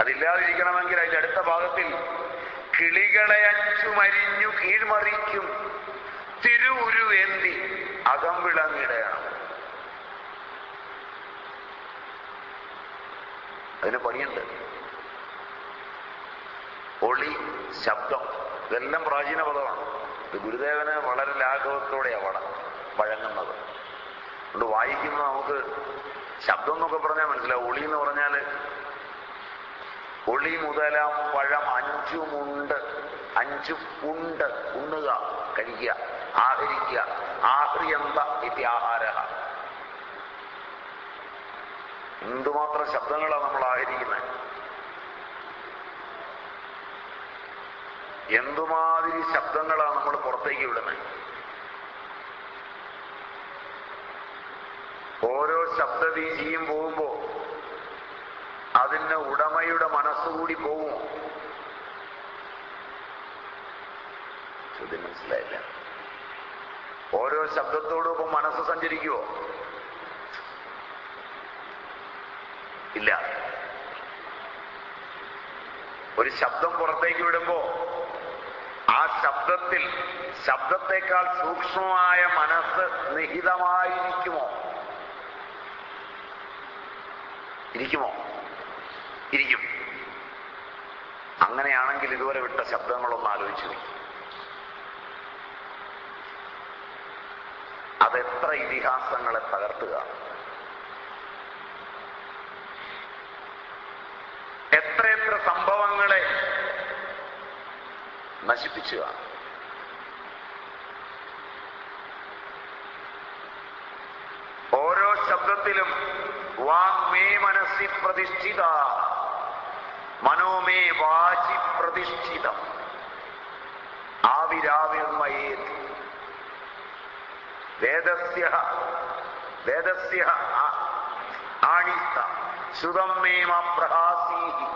അതില്ലാതിരിക്കണമെങ്കിൽ അതിന്റെ അടുത്ത ഭാഗത്തിൽ കിളികളെ അഞ്ചുമരിഞ്ഞു കീഴ്മറിക്കും തിരുവുരുവേന്തി അകം വിളങ്ങിടയാണ്. അതിന് പണിയുണ്ട്. ഒളി, ശബ്ദം, ഇതെല്ലാം പ്രാചീന പദമാണ്. ഇത് ഗുരുദേവന് വളരെ ലാഘവത്തോടെയാണ് വഴങ്ങുന്നത്. അതുകൊണ്ട് വായിക്കുമ്പോൾ നമുക്ക് ശബ്ദം എന്നൊക്കെ പറഞ്ഞാൽ മനസ്സിലാവും. ഒളി എന്ന് പറഞ്ഞാൽ ഒളി മുതലാം പഴം അഞ്ചുമുണ്ട്, അഞ്ചു ഉണ്ട്, ഉണ്ണുക, കഴിക്കുക, ആഹരിക്കുക. ആഹ്രിയന്ത ഇത്യാഹാര. എന്തുമാത്രം ശബ്ദങ്ങളാണ് നമ്മൾ ആഹരിക്കുന്നത്, എന്തുമാതിരി ശബ്ദങ്ങളാണ് നമ്മൾ പുറത്തേക്ക് വിടുന്നത്. ഓരോ ശബ്ദവീചിയും പോകുമ്പോ അതിന് ഉടമയുടെ മനസ്സുകൂടി പോകുമോ? ചോദ്യം മനസ്സിലായില്ല. ഓരോ ശബ്ദത്തോടൊപ്പം മനസ്സ് സഞ്ചരിക്കുവോ? ഇല്ല. ഒരു ശബ്ദം പുറത്തേക്ക് വിടുമ്പോ ആ ശബ്ദത്തിൽ ശബ്ദത്തെക്കാൾ സൂക്ഷ്മമായ മനസ്സ് നിഹിതമായിരിക്കുമോ? ഇരിക്കുമോ? ഇരിക്കും. അങ്ങനെയാണെങ്കിൽ ഇതുവരെ വിട്ട ശബ്ദങ്ങളൊന്ന് ആലോചിച്ചു. അതെത്ര ഇതിഹാസങ്ങളെ തകർത്തുക, എത്രയെത്ര സംഭവങ്ങളെ നശിപ്പിച്ചുക. ഓരോ ശബ്ദത്തിലും വാങ്മേ മനസ്സി പ്രതിഷ്ഠിത മനോമേ വാചി പ്രതിഷ്ഠിതം ആവിരാവിർമയേത് വേദസ്യ ആണിസ്ത ശ്രുതം മേമ പ്രഹാസീഹി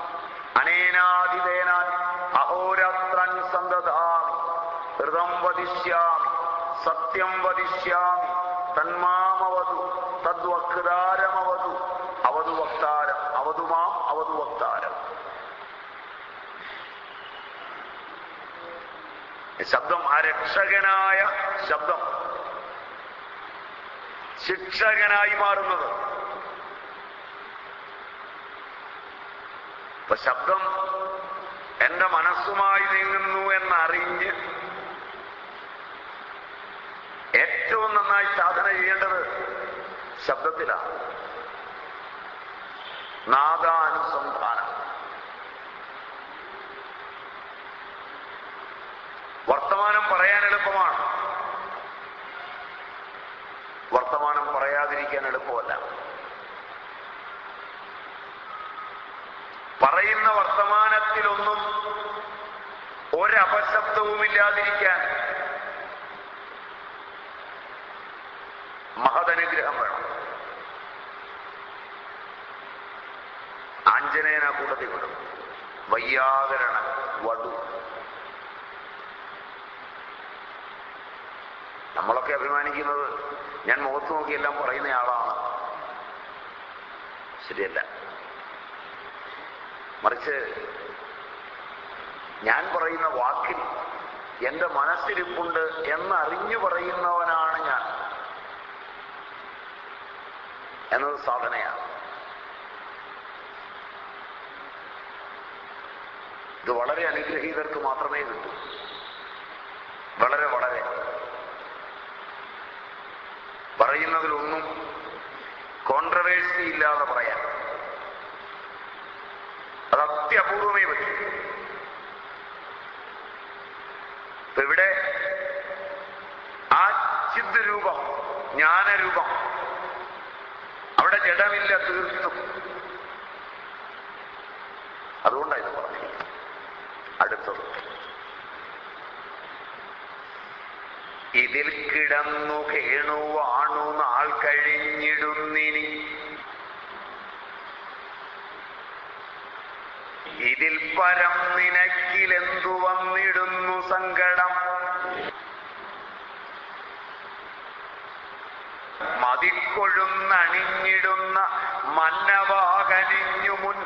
അനേനാധിതേനാൻ അഹോരാത്രൻ സന്തതാമി ഹൃദം വദിഷ്യാമി സത്യം വദിഷ്യാമി തന്മാമവതു തദ്വക്താരമവതു അവതു വക്താരം അവതു മാം അവതു വക്താരം. ശബ്ദം അരക്ഷകനായ ശബ്ദം ശിക്ഷകനായി മാറുന്നത്. ഇപ്പൊ ശബ്ദം എന്റെ മനസ്സുമായി നീങ്ങുന്നു എന്നറിഞ്ഞ് ഏറ്റവും നന്നായി സാധന ചെയ്യേണ്ടത് ശബ്ദത്തിലാണ്. നാദാനുസന്ധാനം. വർത്തമാനം പറയാൻ എളുപ്പമാണ്, വർത്തമാനം പറയാതിരിക്കാൻ എളുപ്പമല്ല. പറയുന്ന വർത്തമാനത്തിലൊന്നും ഒരപശബ്ദവുമില്ലാതിരിക്കാൻ മഹദനുഗ്രഹം വേണം. ആഞ്ജനേയന കൂട്ടത്തിൽ വിടും. വയ്യാകരണ വടു. നമ്മളൊക്കെ അഭിമാനിക്കുന്നത് ഞാൻ മുഖത്ത് നോക്കിയെല്ലാം പറയുന്നയാളാണ്. ശരിയല്ല. മറിച്ച് ഞാൻ പറയുന്ന വാക്കിൽ എന്റെ മനസ്സിരിപ്പുണ്ട് എന്നറിഞ്ഞു പറയുന്നവനാണ് ഞാൻ എന്നത് സാധനയാണ്. ഇത് വളരെ അനുഗ്രഹീതർക്ക് മാത്രമേ കിട്ടൂ. വളരെ വളരെ പറയുന്നതിലൊന്നും കോൺട്രവേഴ്സി ഇല്ലാതെ പറയാൻ അത് അത്യപൂർവമേ പറ്റും. ഇപ്പൊ ഇവിടെ ആ ചിദ് രൂപം, ജ്ഞാനരൂപം, അവിടെ ജഡമില്ല തീർത്തും. അതുകൊണ്ടാണ് ഇത് പറഞ്ഞിരിക്കുന്നത്. അടുത്തത് ഇതിൽ കിടന്നു കേണുവാണു നാൾ കഴിഞ്ഞിടുന്നിനി ഇതിൽ പരം നിനക്കിലെന്തു വന്നിടുന്നു സങ്കടം മതിക്കൊഴുന്നണിഞ്ഞിടുന്ന മന്നവാകനിഞ്ഞു മുൻ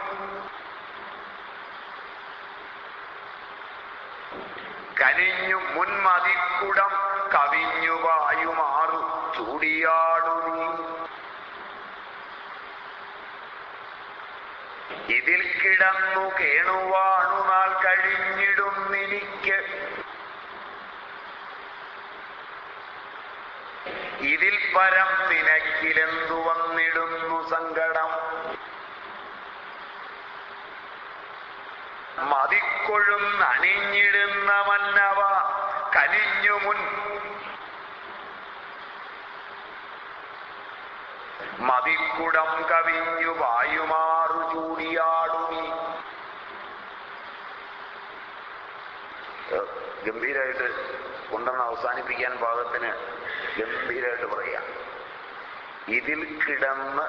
കനിഞ്ഞു മുൻമതിക്കുടം കവിഞ്ഞു വായുമാറു ചൂടിയാടു നീ. ഇതിൽ കിടന്നു കേണുവാണു നാൾ കഴിഞ്ഞിടുന്നിനിക്ക്, ഇതിൽ പരം നിനക്കിലെന്തു വന്നിടുന്നു സങ്കടം. മതിക്കൊഴുന്നണിഞ്ഞിടുന്ന മന്നവ കനിഞ്ഞു മുൻ, മതിക്കുടം കവിഞ്ഞു വായുമാറു ചൂടിയാടു നീ. ഗംഭീരായിട്ട് കൊണ്ടെന്ന് അവസാനിപ്പിക്കാൻ പാകത്തിന് ഗംഭീരായിട്ട് പറയാം. ഇതിൽ കിടന്ന്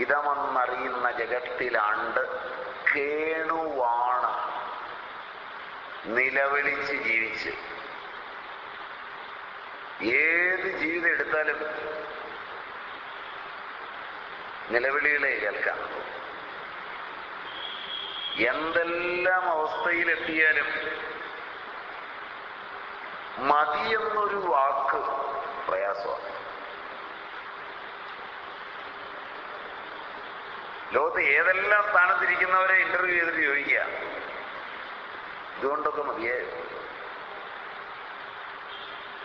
ഇതമെന്നറിയുന്ന ജഗത്തിലാണ്ട് കേണുവാണ് നിലവിളിച്ച് ജീവിച്ച്. ഏത് ജീവിതം എടുത്താലും നിലവിളികളെ കേൾക്കാം. എന്തെല്ലാം അവസ്ഥയിലെത്തിയാലും മതിയെന്നൊരു വാക്ക് പ്രയാസമാണ്. ലോകത്ത് ഏതെല്ലാം സ്ഥാനത്തിരിക്കുന്നവരെ ഇന്റർവ്യൂ ചെയ്തിട്ട് ചോദിക്കുക, ഇതുകൊണ്ടൊക്കെ മതിയായോ?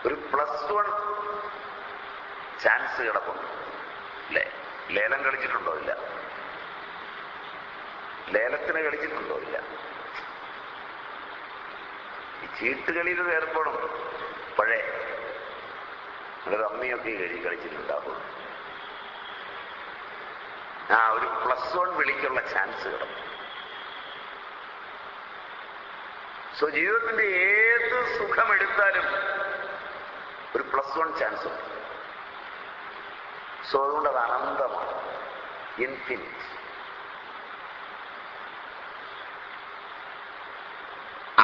ഒരു +1 ചാൻസ് കിടക്കുന്നു അല്ലേ? ലേലം കളിച്ചിട്ടുണ്ടോ? ഇല്ല. ലേലത്തിന് കളിച്ചിട്ടുണ്ടോ? ഇല്ല. ഈ ചീട്ടുകളിയിൽ ഏർപ്പെടും. പഴയ ഒരു അമ്മയൊക്കെ കളിച്ചിട്ടുണ്ടാകും. ഒരു +1 വിളിക്കുള്ള ചാൻസ് കിടക്കും. സോ ജീവിതത്തിന്റെ ഏത് സുഖമെടുത്താലും ഒരു +1 ചാൻസ് ഉണ്ട്. സോ അതുകൊണ്ട് അത് അനന്തമാണ്, ഇൻഫിനിറ്റ്.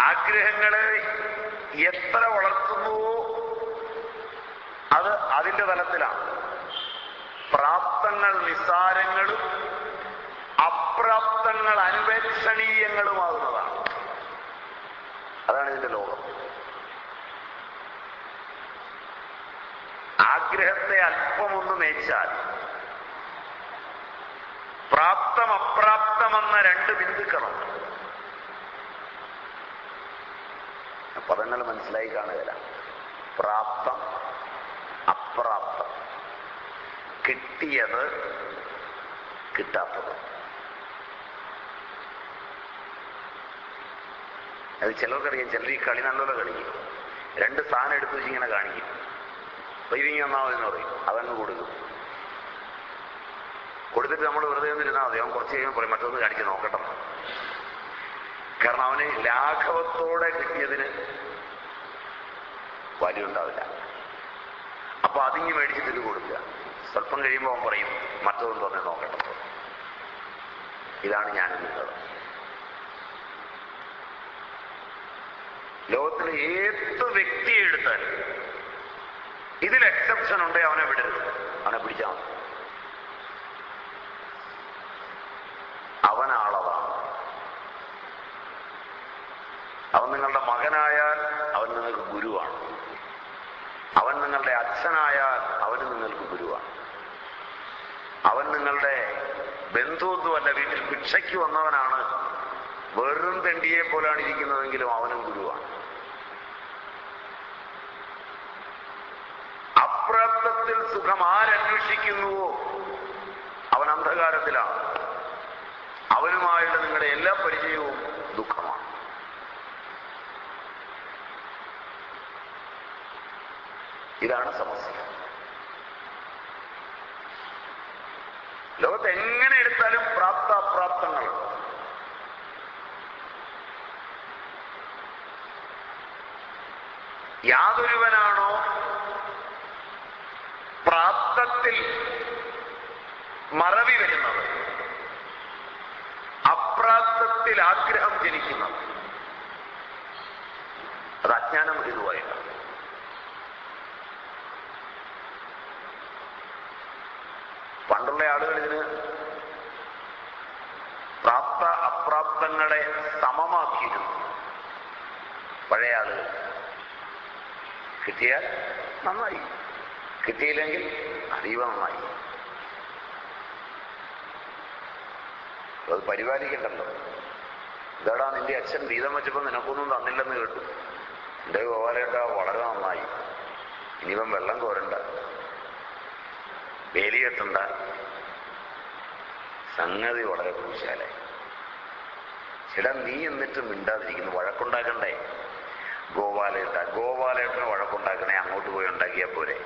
ആഗ്രഹങ്ങളെ എത്ര വളർത്തുന്നുവോ അത് അതിന്റെ തലത്തിലാണ്. പ്രാപ്തങ്ങൾ നിസ്സാരങ്ങളും അപ്രാപ്തങ്ങൾ അനുപേക്ഷണീയങ്ങളുമാകുന്നതാണ്. അതാണ് ഇതിന്റെ ലോകം. ആഗ്രഹത്തെ അല്പമൊന്ന് മേച്ചാൽ പ്രാപ്തം അപ്രാപ്തമെന്ന 2 ബിന്ദുക്കളുണ്ട്. പദങ്ങൾ മനസ്സിലായി കാണുകയില്ല. പ്രാപ്തം അപ്രാപ്തം, കിട്ടിയത് കിട്ടാത്തത്. അത് ചിലർക്കറിയാം. ചിലർ ഈ കളി നല്ലപോലെ കളിക്കും. 2 സാധനം എടുത്തു വെച്ച് ഇങ്ങനെ കാണിക്കും. ഇതിങ്ങി ഒന്നാമതെന്ന് പറയും, അതങ്ങ് കൊടുക്കും. കൊടുത്തിട്ട് നമ്മൾ വെറുതെ ഒന്നിരുന്നാൽ മതി. അവൻ കുറച്ച് കഴിയുമ്പോൾ പറയും മറ്റൊന്ന് കാണിച്ച് നോക്കട്ടെ. കാരണം അവന് ലാഘവത്തോടെ കിട്ടിയതിന് വാല്യൂ ഉണ്ടാവില്ല. അപ്പൊ അതിങ്ങി മേടിച്ചിട്ട് കൊടുക്കുക. സ്വല്പം കഴിയുമ്പോൾ അവൻ പറയും മറ്റൊന്നും തന്നെ നോക്കട്ടെ. ഇതാണ് ഞാനും നിങ്ങൾ. ലോകത്തിലെ ഏത് വ്യക്തിയെ എടുത്താലും ഇതിൽ എക്സെപ്ഷൻ ഉണ്ട്. അവനെ വിടരുത്, അവനെ പിടിച്ചാൽ മതി. അവനാളതാണ്. അവൻ നിങ്ങളുടെ മകനായാൽ അവൻ നിങ്ങൾക്ക് ഗുരുവാണ്. അവൻ നിങ്ങളുടെ അച്ഛനായാൽ അവന് നിങ്ങൾക്ക് ഗുരുവാണ്. അവൻ നിങ്ങളുടെ ബന്ധുത്വമല്ല, വീട്ടിൽ ഭിക്ഷയ്ക്ക് വന്നവനാണ്, വെറും തെണ്ടിയെ പോലാണ് ഇരിക്കുന്നതെങ്കിലും അവനും ഗുരുവാണ്. അപ്രാപ്തത്തിൽ സുഖം ആരന്വേഷിക്കുന്നുവോ അവൻ അന്ധകാരത്തിലാണ്. അവനുമായുള്ള നിങ്ങളുടെ എല്ലാ പരിചയവും ദുഃഖമാണ്. ഇതാണ് സമസ്യ. ലോകത്ത് എങ്ങനെ എടുത്താലും പ്രാപ്ത അപ്രാപ്തങ്ങൾ. യാതൊരുവനാണോ പ്രാപ്തത്തിൽ മറവി വരുന്നത്, അപ്രാപ്തത്തിൽ ആഗ്രഹം ജനിക്കുന്നത്, അത് അജ്ഞാനം ഹേതുവായിട്ടാണ്. പണ്ടുള്ള ആളുകൾ ഇതിന് പ്രാപ്ത അപ്രാപ്തങ്ങളെ സമമാക്കിയിരുന്നു. പഴയ ആളുകൾ. കിട്ടിയാൽ നന്നായി, കിട്ടിയില്ലെങ്കിൽ അതീവ നന്നായി. അത് പരിപാലിക്കണ്ടല്ലോ. ഇതാടാ നിന്റെ അച്ഛൻ വീതം വെച്ചപ്പോൾ നിനക്കൊന്നും തന്നില്ലെന്ന് കേട്ടു. എൻ്റെ ഗോപാലേട്ടാ വളരെ നന്നായി, ഇനിയിപ്പം വെള്ളം കോരണ്ട, വേലി കെട്ടണ്ട, സംഗതി വളരെ കുശാലായി. ചേട്ടാ നീ എന്നിട്ട് മിണ്ടാതിരിക്കുന്നു, വഴക്കുണ്ടാക്കണ്ടേ? ഗോപാലേട്ടന് വഴക്കുണ്ടാക്കണേ അങ്ങോട്ട് പോയി ഉണ്ടാക്കിയാൽ പോരെ.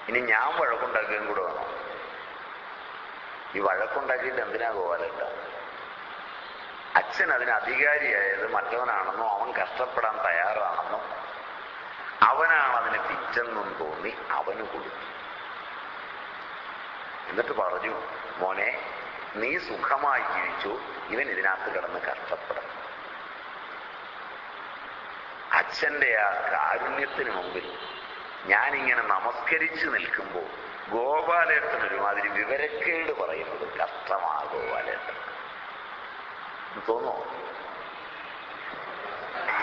ഇനി ഞാൻ വഴക്കുണ്ടാക്കുകയും കൂടെ വേണം. ഈ വഴക്കുണ്ടാക്കിയിട്ട് എന്തിനാ ഗോപാലേട്ട? അച്ഛൻ അതിന് അധികാരിയായത് മറ്റവനാണെന്നോ അവൻ കഷ്ടപ്പെടാൻ തയ്യാറാണെന്നോ അവനാണ് അതിന് പിച്ചെന്നും തോന്നി അവന് കൊടുത്തു. എന്നിട്ട് പറഞ്ഞു, മോനെ നീ സുഖമായി ജീവിച്ചു, ഇവൻ ഇതിനകത്ത് കിടന്ന് കഷ്ടപ്പെടണം. അച്ഛൻ്റെ ആ കാരുണ്യത്തിന് മുമ്പിൽ ഞാനിങ്ങനെ നമസ്കരിച്ചു നിൽക്കുമ്പോൾ ഗോപാലേട്ടൻ ഒരുമാതിരി വിവരക്കേട് പറയുന്നത് കഷ്ടമാ ഗോപാലേട്ടൻ തോന്നോ?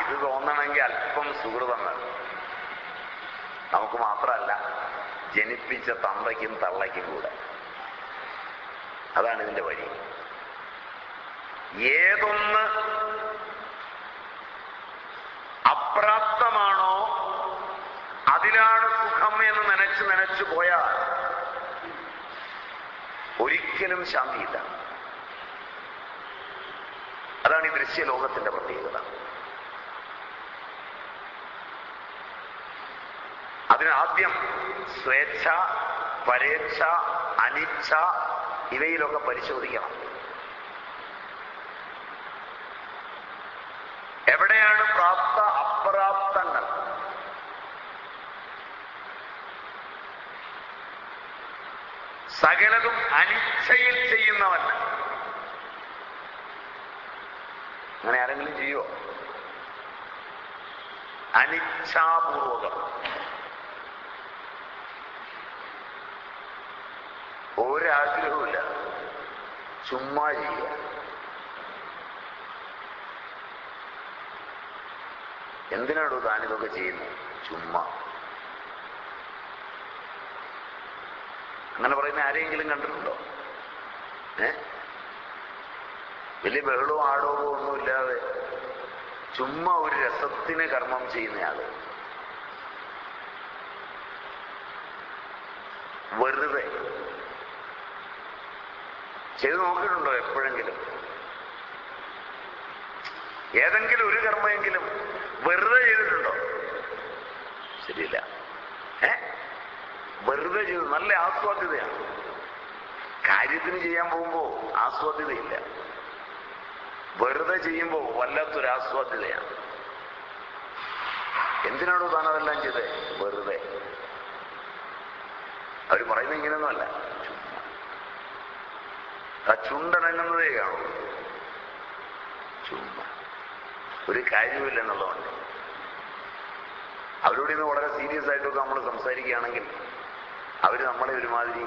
ഇത് തോന്നണമെങ്കിൽ അല്പം സുഹൃതം വേണം. നമുക്ക് മാത്രമല്ല, ജനിപ്പിച്ച തന്തയ്ക്കും തള്ളയ്ക്കും കൂടെ. അതാണ് ഇതിന്റെ വഴി. ഏതൊന്ന് അപ്രാപ്തമാണോ അതിലാണ് സുഖം എന്ന് നനച്ചു പോയാൽ ഒരിക്കലും ശാന്തിയില്ല. അതാണ് ഈ ദൃശ്യലോകത്തിന്റെ പ്രത്യേകത. അതിനാദ്യം സ്വേച്ഛ, പരേച്ഛ, അനിച്ഛ ഇവയിലൊക്കെ പരിശോധിക്കണം. എവിടെയാണ് പ്രാപ്ത അപ്രാപ്തങ്ങൾ? സകലതും അനിച്ഛയിൽ ചെയ്യുന്നവൻ. അങ്ങനെ ആരെങ്കിലും ചെയ്യോ? അനിച്ഛാപൂർവകം ഒരാഗ്രഹവുമില്ല, ചുമ്മാ ചെയ്യുക. എന്തിനാണോ താനിതൊക്കെ ചെയ്യുന്നത്? ചുമ്മാ. അങ്ങനെ പറയുന്ന ആരെയെങ്കിലും കണ്ടിട്ടുണ്ടോ? വലിയ ബഹളവും ആടവും ഒന്നുമില്ലാതെ ചുമ്മാ ഒരു രസത്തിന് കർമ്മം ചെയ്യുന്നയാള്. വെറുതെ ചെയ്തു നോക്കിയിട്ടുണ്ടോ എപ്പോഴെങ്കിലും? ഏതെങ്കിലും ഒരു കർമ്മമെങ്കിലും വെറുതെ ചെയ്തിട്ടുണ്ടോ? ശരിയില്ല. വെറുതെ ചെയ്തു. നല്ല ആസ്വാദ്യതയാണ്. കാര്യത്തിന് ചെയ്യാൻ പോകുമ്പോ ആസ്വാദ്യതയില്ല. വെറുതെ ചെയ്യുമ്പോൾ വല്ലാത്തൊരു ആസ്വാദ്യതയാണ്. എന്തിനാണോ താൻ അതെല്ലാം ചെയ്തേ? വെറുതെ. അവർ പറയുന്നത് ഇങ്ങനെയൊന്നുമല്ല. ആ ചുണ്ടനങ്ങുന്നതേ കാണും. ചുമ്മാ ഒരു കാര്യമില്ല എന്നുള്ളതുകൊണ്ട്. അവരോട് ഇന്ന് വളരെ സീരിയസ് ആയിട്ടൊക്കെ നമ്മൾ സംസാരിക്കുകയാണെങ്കിൽ അവർ നമ്മളെ ഒരുമാതിരി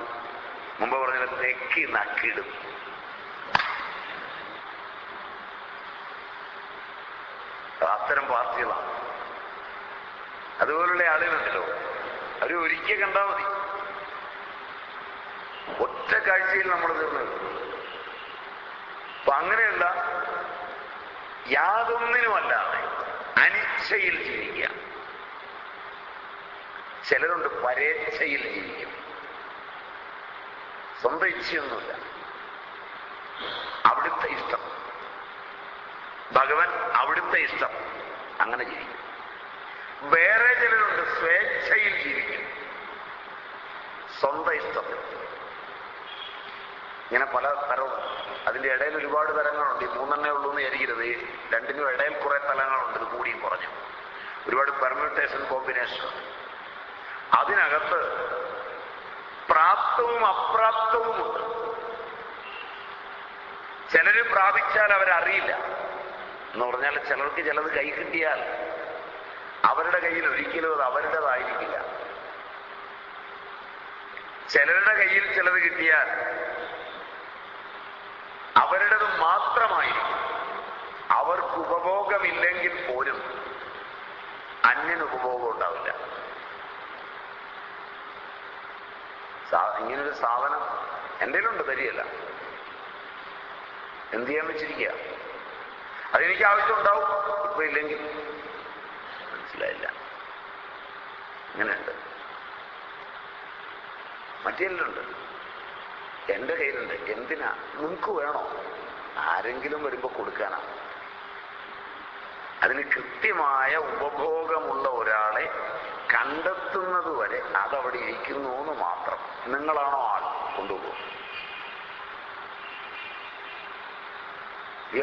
മുമ്പ് പറഞ്ഞ തെക്കി നക്കിടും. അത്തരം പാർട്ടികളാണ്. അതുപോലുള്ള ആളുകളുണ്ടല്ലോ, അവർ ഒരിക്കൽ കണ്ടാൽ മതി, ഒറ്റ കാഴ്ചയിൽ നമ്മൾ തീർന്നത്. അപ്പൊ അങ്ങനെയുള്ള യാതൊന്നിനുമല്ലാതെ അനിച്ഛയിൽ ജീവിക്കുക. ചിലരുണ്ട് പരേച്ഛയിൽ ജീവിക്കും. സ്വന്തം ഇച്ഛയൊന്നുമില്ല, അവിടുത്തെ ഇഷ്ടം, ഭഗവൻ അവിടുത്തെ ഇഷ്ടം, അങ്ങനെ ജീവിക്കും. വേറെ ചിലരുണ്ട് സ്വേച്ഛയിൽ ജീവിക്കും, സ്വന്തം ഇഷ്ടം. ഇങ്ങനെ പല തരവും. അതിന്റെ ഇടയിൽ ഒരുപാട് തരങ്ങളുണ്ട്. ഈ മൂന്നെണ്ണേ ഉള്ളൂ എന്ന് വിചാരിക്കരുത്. ഈ രണ്ടിനും ഇടയിൽ കുറെ തലങ്ങളുണ്ട്. ഇത് കൂടിയും കുറഞ്ഞു ഒരുപാട് പെർമ്യൂട്ടേഷൻ, കോമ്പിനേഷൻ. അതിനകത്ത് പ്രാപ്തവും അപ്രാപ്തവുമുണ്ട്. ചിലര് പ്രാപിച്ചാൽ അവരറിയില്ല എന്ന് പറഞ്ഞാൽ, ചിലർക്ക് ചിലത് കൈ കിട്ടിയാൽ അവരുടെ കയ്യിൽ ഒരിക്കലും അത് അവരുടേതായിരിക്കില്ല. ചിലരുടെ കയ്യിൽ ചിലത് കിട്ടിയാൽ അവരുടേത് മാത്രമായിരിക്കും, അവർക്ക് ഉപഭോഗമില്ലെങ്കിൽ പോലും അന്യന് ഉപഭോഗം ഉണ്ടാവില്ല. ഇങ്ങനൊരു സാധനം എൻ്റെ കയ്യിലുണ്ട്, തരികയല്ല. എന്ത് ചെയ്യാൻ വെച്ചിരിക്കുക? അതെനിക്ക് ആവശ്യമുണ്ടാവും, ഇപ്പൊ ഇല്ലെങ്കിൽ. മനസ്സിലായില്ല? ഇങ്ങനെയുണ്ട്. മറ്റേലുണ്ട്, എൻ്റെ കയ്യിലുണ്ട്. എന്തിനാ? നിങ്ങൾക്ക് വേണോ? ആരെങ്കിലും വരുമ്പോ കൊടുക്കാനാ. അതിന് കൃത്യമായ ഉപഭോഗമുള്ള ഒരാളെ കണ്ടെത്തുന്നത് വരെ അതവിടെ ഇരിക്കുന്നു എന്ന് മാത്രം. നിങ്ങളാണോ ആൾ? കൊണ്ടുപോകും.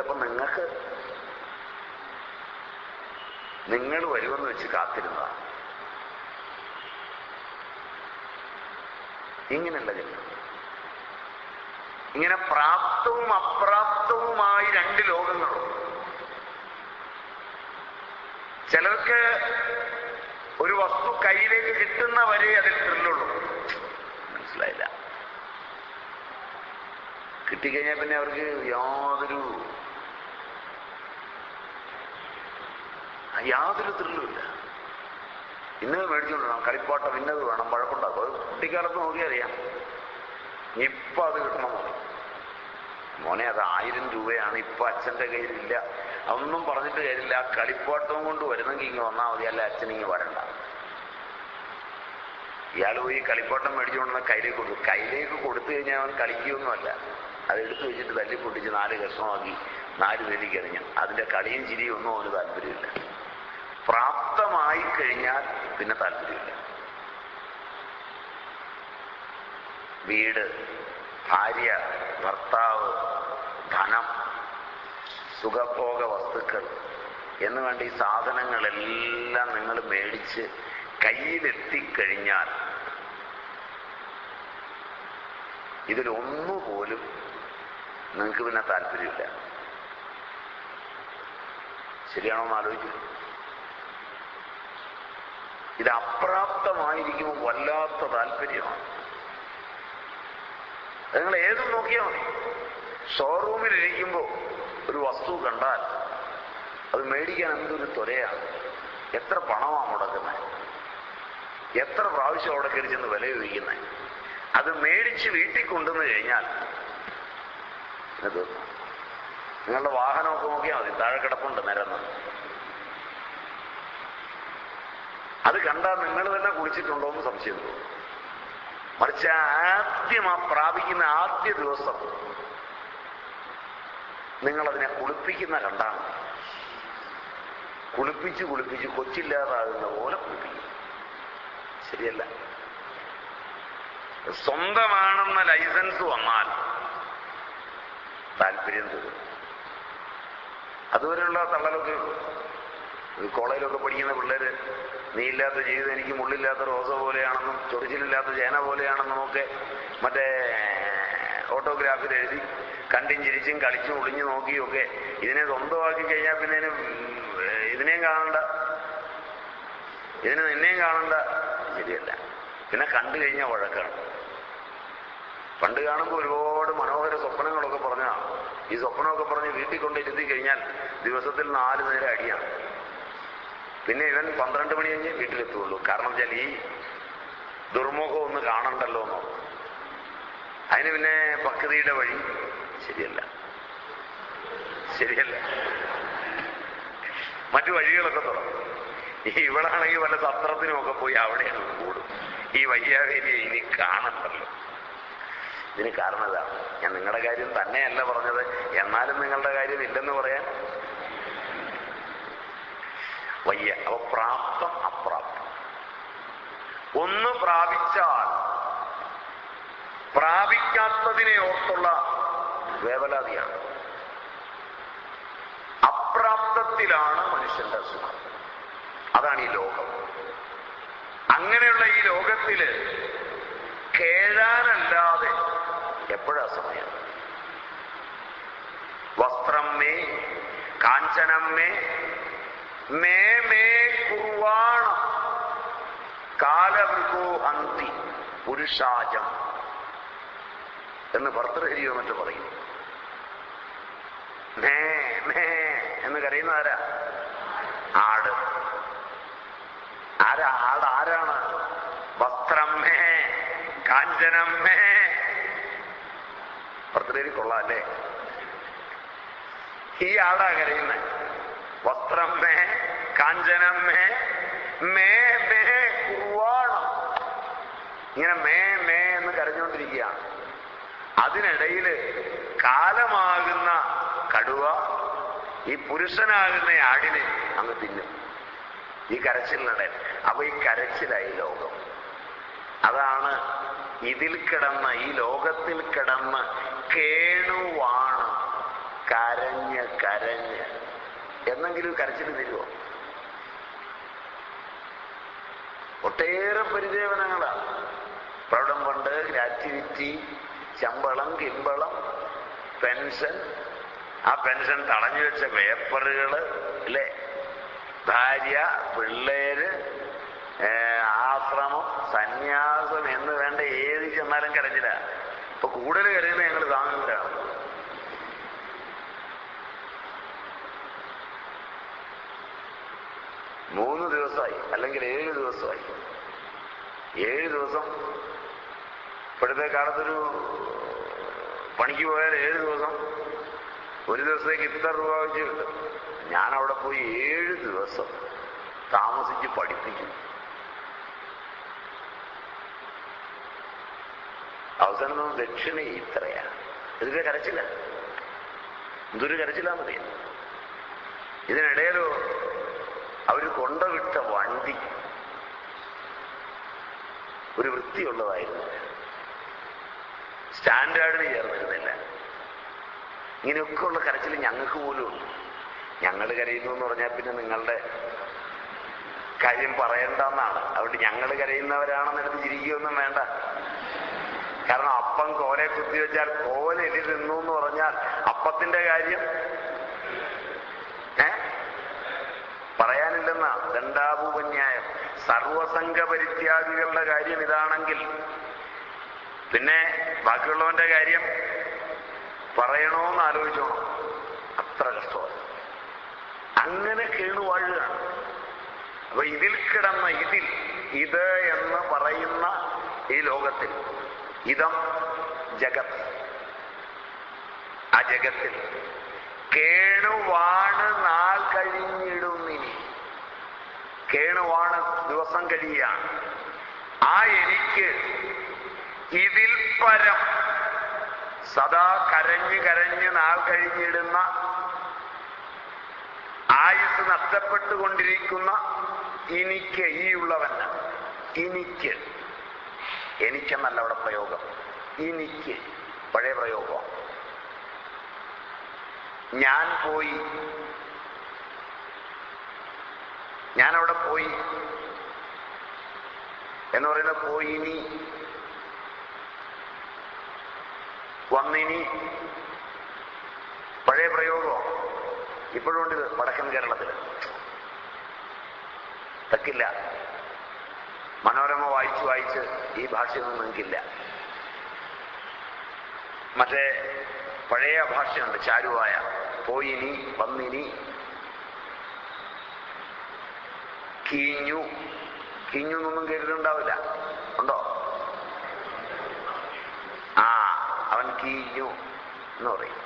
അപ്പൊ നിങ്ങൾ വരുമെന്ന് വെച്ച് കാത്തിരുന്നതാണ്. ഇങ്ങനെയല്ല ജന്മം. ഇങ്ങനെ പ്രാപ്തവും അപ്രാപ്തവുമായി രണ്ട് ലോകങ്ങളും. ചിലർക്ക് ഒരു വസ്തു കയ്യിലേക്ക് കിട്ടുന്ന വരെ അതിൽ ത്രില്ലുള്ളൂ. മനസ്സിലായില്ല? കിട്ടിക്കഴിഞ്ഞാൽ പിന്നെ അവർക്ക് യാതൊരു ത്രില്ലുമില്ല. ഇന്നത് മേടിച്ചുകൊണ്ടിരണം, കളിപ്പാട്ടം ഇന്നത് വേണം, വഴക്കുണ്ടാക്കും. അത് കുട്ടിക്കാലത്ത് നോക്കിയാൽ അറിയാം. ഇപ്പൊ അത് കിട്ടണം. മോനെ, അത് 1000 രൂപയാണ്, ഇപ്പൊ അച്ഛൻ്റെ കയ്യിലില്ല. അതൊന്നും പറഞ്ഞിട്ട് കാര്യമില്ല. ആ കളിപ്പാട്ടവും കൊണ്ട് വരുന്നെങ്കിൽ ഇങ്ങ് വന്നാൽ മതി, അല്ല അച്ഛൻ ഇങ്ങ് വരണ്ട. ഇയാൾ പോയി കളിപ്പാട്ടം മേടിച്ചുകൊണ്ടെന്ന് കയ്യിലേക്ക് കൊടുത്തു കഴിഞ്ഞാൽ അവൻ കളിക്കുകയൊന്നുമല്ല. അതെടുത്ത് വെച്ചിട്ട് തല്ലി പൊട്ടിച്ച് 4 കഷ്ണമാക്കി 4 പേരിലേക്ക് എറിഞ്ഞു. അതിന്റെ കളിയും ചിരിയും ഒന്നും അവന് താല്പര്യമില്ല. പ്രാപ്തമായി കഴിഞ്ഞാൽ പിന്നെ താല്പര്യമില്ല. വീട്, ഭാര്യ, ഭർത്താവ്, ധനം, സുഖഭോഗ വസ്തുക്കൾ എന്ന് വേണ്ട ഈ സാധനങ്ങളെല്ലാം നിങ്ങൾ മേടിച്ച് കയ്യിലെത്തിക്കഴിഞ്ഞാൽ ഇതിലൊന്നുപോലും നിങ്ങൾക്ക് പിന്നെ താല്പര്യമില്ല. ശരിയാണോ എന്ന് ആലോചിച്ചു? ഇത് അപ്രാപ്തമായിരിക്കുമ്പോൾ വല്ലാത്ത താല്പര്യമാണ്. നിങ്ങൾ ഏതും നോക്കിയാൽ മതി. ഷോറൂമിലിരിക്കുമ്പോൾ ഒരു വസ്തു കണ്ടാൽ അത് മേടിക്കാൻ എന്തൊരു ത്വരയാണ്. എത്ര പണമാണ് മുടക്കുന്നത്, എത്ര പ്രാവശ്യം അവിടെ കയറി ചെന്ന് വില ചോദിക്കുന്നത്. അത് മേടിച്ച് വീട്ടിൽ കൊണ്ടുവന്ന് കഴിഞ്ഞാൽ നിങ്ങളുടെ വാഹനമൊക്കെ നോക്കിയാൽ മതി, താഴെ കിടപ്പുണ്ട് നിരന്ന്. അത് കണ്ടാൽ നിങ്ങൾ തന്നെ കുളിച്ചിട്ടുണ്ടോ എന്ന് സംശയം തോന്നും. മറിച്ച് ആദ്യം പ്രാപിക്കുന്ന ആദ്യ ദിവസം നിങ്ങളതിനെ കുളിപ്പിക്കുന്ന കണ്ടാണ്. കുളിപ്പിച്ച് കൊച്ചില്ലാതാകുന്ന പോലെ കുളിപ്പിക്കും. ശരിയല്ല? സ്വന്തമാണെന്ന ലൈസൻസ് വന്നാൽ താല്പര്യം തോന്നും. അതുവരെയുള്ള തള്ളലൊക്കെ ഉള്ളൂ. കോളേജിലൊക്കെ പഠിക്കുന്ന പിള്ളേര് നീയില്ലാത്ത ജീവിതം എനിക്ക് മുള്ളില്ലാത്ത റോസ പോലെയാണെന്നും ചൊറിച്ചിലില്ലാത്ത ചേന പോലെയാണെന്നും ഒക്കെ മറ്റേ ഓട്ടോഗ്രാഫിൽ എഴുതി കണ്ടും ചിരിച്ചും കളിച്ചും ഒളിഞ്ഞു നോക്കിയൊക്കെ ഇതിനെ സ്വന്തമാക്കി കഴിഞ്ഞാൽ പിന്നെ ഇതിനെയും കാണണ്ട, ഇതിന് നിന്നെയും കാണണ്ട. ശരിയല്ല. പിന്നെ കണ്ടു കഴിഞ്ഞാൽ വഴക്കാണ്. പണ്ട് കാണുമ്പോൾ ഒരുപാട് മനോഹര സ്വപ്നങ്ങളൊക്കെ പറഞ്ഞതാണ്. ഈ സ്വപ്നമൊക്കെ പറഞ്ഞ് വീട്ടിൽ കൊണ്ടിരുത്തി കഴിഞ്ഞാൽ ദിവസത്തിൽ 4 നേരം അടിയാണ്. പിന്നെ ഇവൻ 12 മണി കഴിഞ്ഞ് വീട്ടിലെത്തുള്ളൂ. കാരണം വെച്ചാൽ ഈ ദുർമുഖം ഒന്ന് കാണണ്ടല്ലോ എന്നോ. അതിന് പിന്നെ പക്വതയുടെ വഴി. ശരിയല്ല? മറ്റു വഴികളൊക്കെ തുടങ്ങും. ഇവളാണെങ്കിൽ വല്ല സത്രത്തിനുമൊക്കെ പോയി അവിടെയാണ് കൂടും. ഈ വയ്യാവേലിയെ ഇനി കാണണ്ടല്ലോ. ഇതിന് കാരണം ഇതാണ്. ഞാൻ നിങ്ങളുടെ കാര്യം തന്നെയല്ല പറഞ്ഞത്, എന്നാലും നിങ്ങളുടെ കാര്യം ഇല്ലെന്ന് പറയാൻ വയ്യ. അപ്പൊ പ്രാപ്തം അപ്രാപ്തം. ഒന്ന് പ്രാപിച്ചാൽ പ്രാപിക്കാത്തതിനെ ഓർത്തുള്ള വേവലാതിയാണ്. അപ്രാപ്തത്തിലാണ് മനുഷ്യന്റെ സുഖം. അതാണ് ഈ ലോകം. അങ്ങനെയുള്ള ഈ ലോകത്തില് കേഴാനല്ലാതെ എപ്പോഴാ സമയം? വസ്ത്രം മേ കാഞ്ചനം മേ മേ മേ കുർവാണ കാലവൃഗോ ഹന്തി പുരുഷാജം എന്ന് ഭർത്തൃഹരിയോ മറ്റു പറയും. മേ മേ എന്ന് കരയുന്ന ആരാ? ആട്. ആരാണ്? വസ്ത്രമ്മേ കാഞ്ചനമ്മേ. ഭർത്തൃദേവി കൊള്ളാം അല്ലേ? ഈ ആടാ കരയുന്നത്. വസ്ത്രമ്മേ കാഞ്ചനമ്മേ മേ മേ കുർവാണം. ഇങ്ങനെ മേ മേ എന്ന് കരഞ്ഞുകൊണ്ടിരിക്കുകയാണ്. അതിനിടയില് കാലമാകുന്ന കടുവ ഈ പുരുഷനാകുന്ന ആടിനെ അങ്ങ് തിന്നും ഈ കരച്ചിലിനിടയിൽ. അപ്പൊ ഈ കരച്ചിലായി ലോകം. അതാണ് ഇതിൽ കിടന്ന്, ഈ ലോകത്തിൽ കിടന്ന് കേണുവാണ് കരഞ്ഞ് കരഞ്ഞ്. എന്നെങ്കിലും കരച്ചിൽ തരുമോ? ഒട്ടേറെ പരിദേവനങ്ങളാണ്. പ്രൗഢം ഫണ്ട്, ഗ്രാറ്റുവിറ്റി, ശമ്പളം, കിമ്പളം, പെൻഷൻ, ആ പെൻഷൻ തടഞ്ഞു വെച്ച പേപ്പറുകള് അല്ലേ, ഭാര്യ, പിള്ളേര്, ആശ്രമം, സന്യാസം എന്ന് വേണ്ട ഏത് ചെന്നാലും കരഞ്ഞില്ല. ഇപ്പൊ കൂടുതൽ കരയുന്നത് ഞങ്ങൾ താങ്ങുന്നവരാണ്. മൂന്ന് ദിവസമായി അല്ലെങ്കിൽ 7 ദിവസമായി. 7 ദിവസം. ഇപ്പോഴത്തെ കാലത്തൊരു പണിക്ക് പോയാൽ 7 ദിവസം, ഒരു ദിവസത്തേക്ക് ഇത്ര രൂപ വെച്ച് കിട്ടും. ഞാൻ അവിടെ പോയി 7 ദിവസം താമസിച്ച് പഠിപ്പിക്കും. അവസാനം നമ്മൾ ദക്ഷിണ ഇത്രയാ. ഇതൊക്കെ കരച്ചില്ല. എന്തൊരു കരച്ചില്ലാന്നറിയാം. ഇതിനിടയിലോ അവർ കൊണ്ടുവിട്ട വണ്ടി ഒരു വൃത്തിയുള്ളതായിരുന്നു, സ്റ്റാൻഡേർഡിന് ചേർന്നിരുന്നില്ല. ഇങ്ങനെയൊക്കെയുള്ള കരച്ചിൽ ഞങ്ങൾക്ക് പോലും ഉണ്ട്. ഞങ്ങൾ കരയുന്നു എന്ന് പറഞ്ഞാൽ പിന്നെ നിങ്ങളുടെ കാര്യം പറയണ്ടെന്നാണ്. അതുകൊണ്ട് ഞങ്ങൾ കരയുന്നവരാണെന്നെടുത്ത് ചിരിക്കുകയൊന്നും വേണ്ട. കാരണം അപ്പം കോലെ കുത്തിവെച്ചാൽ കോലെലി തിന്നു എന്ന് പറഞ്ഞാൽ അപ്പത്തിന്റെ കാര്യം പറയാനില്ലെന്ന ദണ്ഡാഭൂപന്യായം. സർവസംഘ പരിത്യാഗികളുടെ കാര്യം ഇതാണെങ്കിൽ പിന്നെ ബാക്കിയുള്ളവന്റെ കാര്യം പറയണോന്ന് ആലോചിച്ചോണം. അത്ര കഷ്ടമാണ്. അങ്ങനെ കേണുവാഴുകയാണ്. അപ്പൊ ഇതിൽ കിടന്ന ഇത് എന്ന് പറയുന്ന ഈ ലോകത്തിൽ, ഇതം ജഗത്, ആ ജഗത്തിൽ കേണുവാണ് നാൾ കഴിഞ്ഞിടുന്നിനി. കേണുവാണ് ദിവസം കഴിയാണ്. ആ എനിക്ക് ഇതിൽ പരം സദാ കരഞ്ഞ് കരഞ്ഞ് നാൾ കഴിഞ്ഞിടുന്ന, ആയുസ് നഷ്ടപ്പെട്ടുകൊണ്ടിരിക്കുന്ന എനിക്ക്, ഈ ഉള്ളവന്, എനിക്കെന്നല്ല അവിടെ പ്രയോഗം, എനിക്ക് പഴയ പ്രയോഗം. ഞാൻ പോയി, ഞാനവിടെ പോയി എന്ന് പറയുന്നത് പോയിനി, വന്നിനി, പഴയ പ്രയോഗം. ഇപ്പോഴും ഉണ്ട് ഇത് വടക്കൻ കേരളത്തിൽ. തക്കില്ല. മനോരമ വായിച്ച് ഈ ഭാഷയൊന്നും നിങ്ങൾക്കില്ല. മറ്റേ പഴയ ഭാഷയുണ്ട്, ചാരുവായ. പോയിനി, വന്നിനി, കീഞ്ഞു. കീഞ്ഞു എന്നൊന്നും കേട്ടിട്ടുണ്ടാവില്ല. ഉണ്ടോ? അവൻ കീഞ്ഞു എന്ന് പറയും.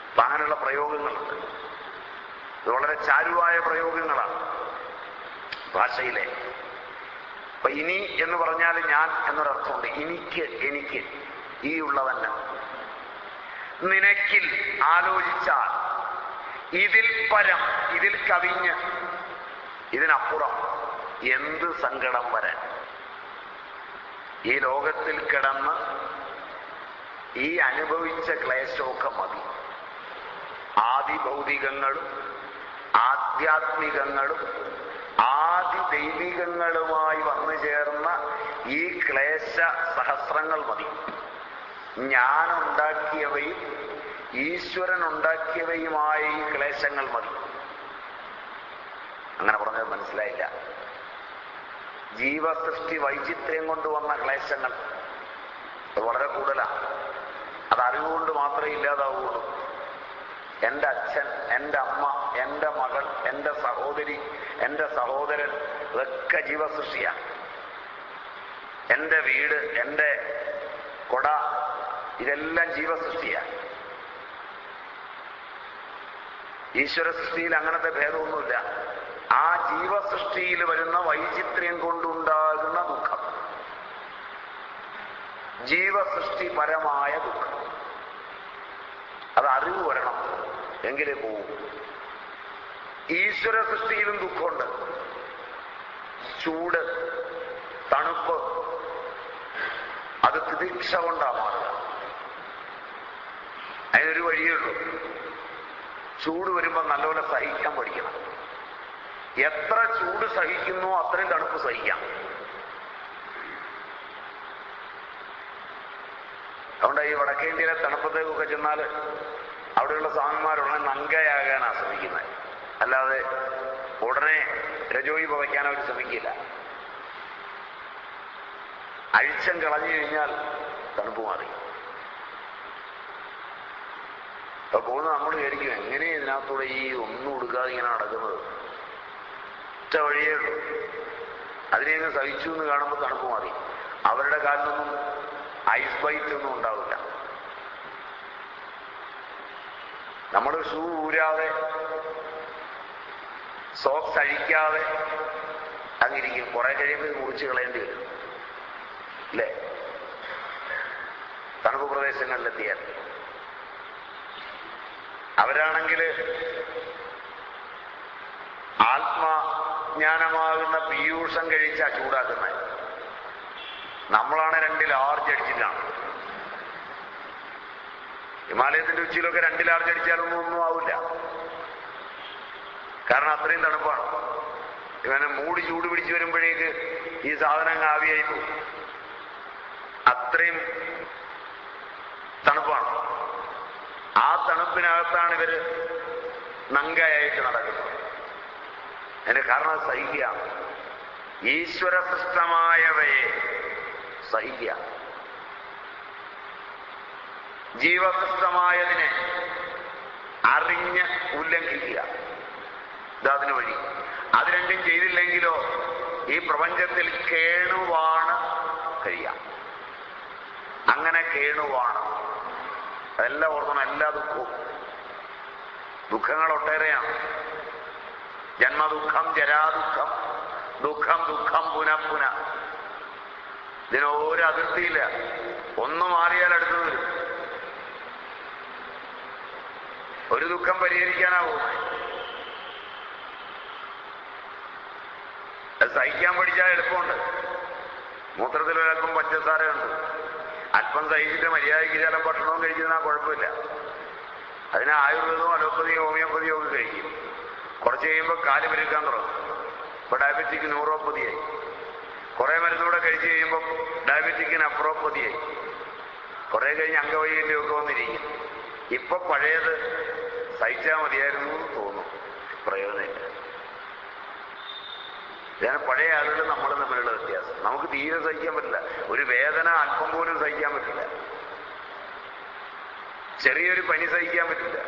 അപ്പൊ അങ്ങനെയുള്ള പ്രയോഗങ്ങളുണ്ട്. ഇത് വളരെ ചാരുവായ പ്രയോഗങ്ങളാണ് ഭാഷയിലെ. അപ്പൊ ഇനി എന്ന് പറഞ്ഞാൽ ഞാൻ എന്നൊരർത്ഥമുണ്ട്. എനിക്ക്, ഈ ഉള്ളവന്. നിനക്കിൽ ആലോചിച്ചാൽ ഇതിൽ പരം, ഇതിൽ കവിഞ്ഞ്, ഇതിനപ്പുറം എന്ത് സങ്കടം വരാൻ. ഈ ലോകത്തിൽ കിടന്ന് ഈ അനുഭവിച്ച ക്ലേശമൊക്കെ മതി. ആദിഭൗതികങ്ങളും ആധ്യാത്മികങ്ങളും ആദിദൈവികങ്ങളുമായി വന്നു ചേർന്ന ഈ ക്ലേശ സഹസ്രങ്ങൾ മതി. ഞാൻ ഉണ്ടാക്കിയവയും ഈശ്വരൻ ഉണ്ടാക്കിയവയുമായ ഈ ക്ലേശങ്ങൾ മതി. അങ്ങനെ പറഞ്ഞത് മനസ്സിലായില്ല. ജീവസൃഷ്ടി വൈചിത്ര്യം കൊണ്ടുവന്ന ക്ലേശങ്ങൾ അത് വളരെ കൂടുതലാണ്. അത് അറിവുകൊണ്ട് മാത്രമേ ഇല്ലാതാവുള്ളൂ. എൻ്റെ അച്ഛൻ, എൻ്റെ അമ്മ, എൻ്റെ മകൾ, എൻ്റെ സഹോദരി, എൻ്റെ സഹോദരൻ, ഇതൊക്കെ ജീവസൃഷ്ടിയാണ്. എൻ്റെ വീട്, എൻ്റെ കൊട, ഇതെല്ലാം ജീവസൃഷ്ടിയാണ്. ഈശ്വര സൃഷ്ടിയിൽ അങ്ങനത്തെ ഭേദമൊന്നുമില്ല. ആ ജീവസൃഷ്ടിയിൽ വരുന്ന വൈചിത്ര്യം കൊണ്ടുണ്ടാകുന്ന ദുഃഖം, ജീവസൃഷ്ടിപരമായ ദുഃഖം, അത് അറിവ് വരണം, എങ്കിലേ പോവും. ഈശ്വര സൃഷ്ടിയിലും ദുഃഖമുണ്ട്. ചൂട്, തണുപ്പ്, അത് തിദീക്ഷ കൊണ്ടാണ് മാറുക. അതിനൊരു വഴിയേ ഉള്ളൂ. ചൂട് വരുമ്പോൾ നല്ലപോലെ സഹിക്കാൻ പഠിക്കണം. എത്ര ചൂട് സഹിക്കുന്നോ അത്രയും തണുപ്പ് സഹിക്കാം. അതുകൊണ്ട് ഈ വടക്കേ ഇന്ത്യയിലെ തണുപ്പത്തേക്കൊക്കെ ചെന്നാൽ അവിടെയുള്ള സ്വാമിമാരുടനെ നങ്കയാകാനാണ് ശ്രമിക്കുന്നത്. അല്ലാതെ ഉടനെ രജോയി പവയ്ക്കാൻ അവർ ശ്രമിക്കില്ല. അഴിച്ചം കളഞ്ഞു കഴിഞ്ഞാൽ തണുപ്പ് മാറി. അപ്പൊ പോകുന്നത് നമ്മൾ വിചാരിക്കും, എങ്ങനെ ഇതിനകത്തൂടെ ഈ ഒന്നും കൊടുക്കാതെ ഇങ്ങനെ നടക്കുന്നത്? ഒറ്റ വഴിയേ ഉള്ളൂ. അതിനെയൊക്കെ സഹിച്ചു എന്ന് കാണുമ്പോൾ തണുപ്പ് മാറി. അവരുടെ കാലിലൊന്നും ഐസ് ബൈറ്റ് ഒന്നും ഉണ്ടാവില്ല. നമ്മൾ ഷൂ ഊരാതെ, സോക്സ് അഴിക്കാതെ അങ്ങിരിക്കും. കുറെ കഴിയുമ്പോൾ ഇത് മുറിച്ച് കളയേണ്ടി വരും, അല്ലേ? തണുപ്പ് പ്രദേശങ്ങളിലെത്തിയാൽ. അവരാണെങ്കിൽ ആത്മജ്ഞാനമാകുന്ന പീയൂഷം കഴിച്ചാ ചൂടാക്കുന്നത്. നമ്മളാണ് 2 ലാർജ് അടിച്ചിട്ടാണ്. ഹിമാലയത്തിന്റെ ഉച്ചിയിലൊക്കെ 2 ലാർജ് അടിച്ചാലൊന്നും ഒന്നും ആവില്ല. കാരണം അത്രയും തണുപ്പാണ്. ഇവനെ മൂടി ചൂട് പിടിച്ചു വരുമ്പോഴേക്ക് ഈ സാധനം ആവിയായി പോകും. അത്രയും തണുപ്പാണ്. ആ തണുപ്പിനകത്താണ് ഇവര് നങ്കയായിട്ട് നടക്കുന്നത്. അതിന്റെ കാരണം സഹിക്കുക. ഈശ്വര സൃഷ്ടമായവയെ സഹിക്കുക. ജീവസൃഷ്ടമായതിനെ അറിഞ്ഞ് ഉല്ലംഘിക്കുക. ഇതതിന് വഴി. അത് രണ്ടും ചെയ്തില്ലെങ്കിലോ ഈ പ്രപഞ്ചത്തിൽ കേണുവാണ് കഴിയാം. അങ്ങനെ കേണുവാണ്. അതെല്ലാം ഓർക്കണം. എല്ലാ ദുഃഖവും, ദുഃഖങ്ങൾ ഒട്ടേറെയാണ്. ജന്മദുഃഖം, ജരാദുഃഖം, ദുഃഖം ദുഃഖം പുനഃപുന. ഇതിനൊരു അതിർത്തിയില്ല. ഒന്ന് മാറിയാൽ അടുത്ത് വരും. ഒരു ദുഃഖം പരിഹരിക്കാനാവും. അത് സഹിക്കാൻ പഠിച്ചാൽ എളുപ്പമുണ്ട്. മൂത്രത്തിൽ ഒരൽപ്പം പഞ്ചസാരയുണ്ട്. അല്പം സഹിച്ചിട്ട് മര്യാദയ്ക്ക് ചില ഭക്ഷണവും കഴിച്ചിരുന്നാൽ കുഴപ്പമില്ല. അതിന് ആയുർവേദവും അലോപ്പതിയും ഹോമിയോപ്പതിയും ഒക്കെ കഴിക്കും. കുറച്ച് കഴിയുമ്പോൾ കാല് പെരുക്കാൻ തുടങ്ങും. ഇപ്പൊ ഡയബറ്റിക് ന്യൂറോപ്പതിയായി. കുറെ മരുന്നുകൂടെ കഴിച്ചു കഴിയുമ്പോൾ ഡയബറ്റിക്കിന് അപ്രോപ്പതിയായി. കുറെ കഴിഞ്ഞ് അംഗവൈകല്യമൊക്കെ വന്നിരിക്കും. ഇപ്പൊ പഴയത് സഹിച്ചാൽ മതിയായിരുന്നു എന്ന് തോന്നും. പ്രയോജനമില്ല. ഇതാണ് പഴയ ആളുകൾ നമ്മളും തമ്മിലുള്ള വ്യത്യാസം. നമുക്ക് തീരെ സഹിക്കാൻ പറ്റില്ല. ഒരു വേദന അല്പം പോലും സഹിക്കാൻ പറ്റില്ല. ചെറിയൊരു പനി സഹിക്കാൻ പറ്റില്ല.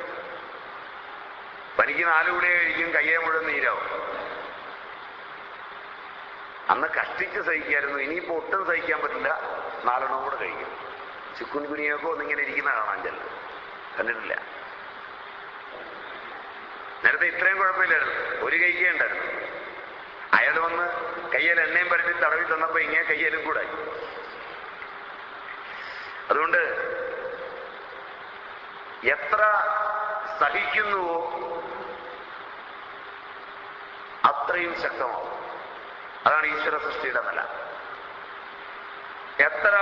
പനിക്ക് 4 ഗുളിക കഴിക്കും, കയ്യെ മുഴുവൻ നീരാവും. അന്ന് കഷ്ടിച്ച് സഹിക്കായിരുന്നു. ഇനിയിപ്പോ ഒട്ടും സഹിക്കാൻ പറ്റില്ല, 4 കൂടെ കഴിക്കും. ചിക്കുൻ കുനിയൊക്കെ ഒന്നിങ്ങനെ ഇരിക്കുന്ന കാണാൻ ചെല്ലും. കണ്ടിട്ടില്ല? നേരത്തെ ഇത്രയും കുഴപ്പമില്ലായിരുന്നു. ഒരു കൈക്കേ ഉണ്ടായിരുന്നു. അയാൾ വന്ന് കയ്യിൽ എണ്ണയും പരത്തി തടവി തന്നപ്പോ ഇങ്ങനെ കയ്യിലും കൂടായി. അതുകൊണ്ട് എത്ര സഹിക്കുന്നുവോ അത്രയും ശക്തമാവും. അതാണ് ഈശ്വര സൃഷ്ടിയുടെ നില. എത്ര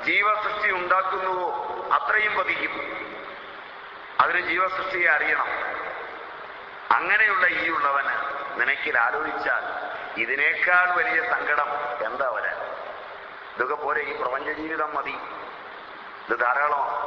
ജീവസൃഷ്ടി ഉണ്ടാക്കുന്നുവോ അത്രയും പതിക്കും. അതിന് ജീവസൃഷ്ടിയെ അറിയണം. അങ്ങനെയുള്ള ഈ ഉള്ളവന് നിനക്കിൽ ആലോചിച്ചാൽ ഇതിനേക്കാൾ വലിയ സങ്കടം എന്താ വരാൻ? ഇതൊക്കെ പോരെ? ഈ പ്രപഞ്ച ജീവിതം മതി. ഇത് ധാരാളമാണ്.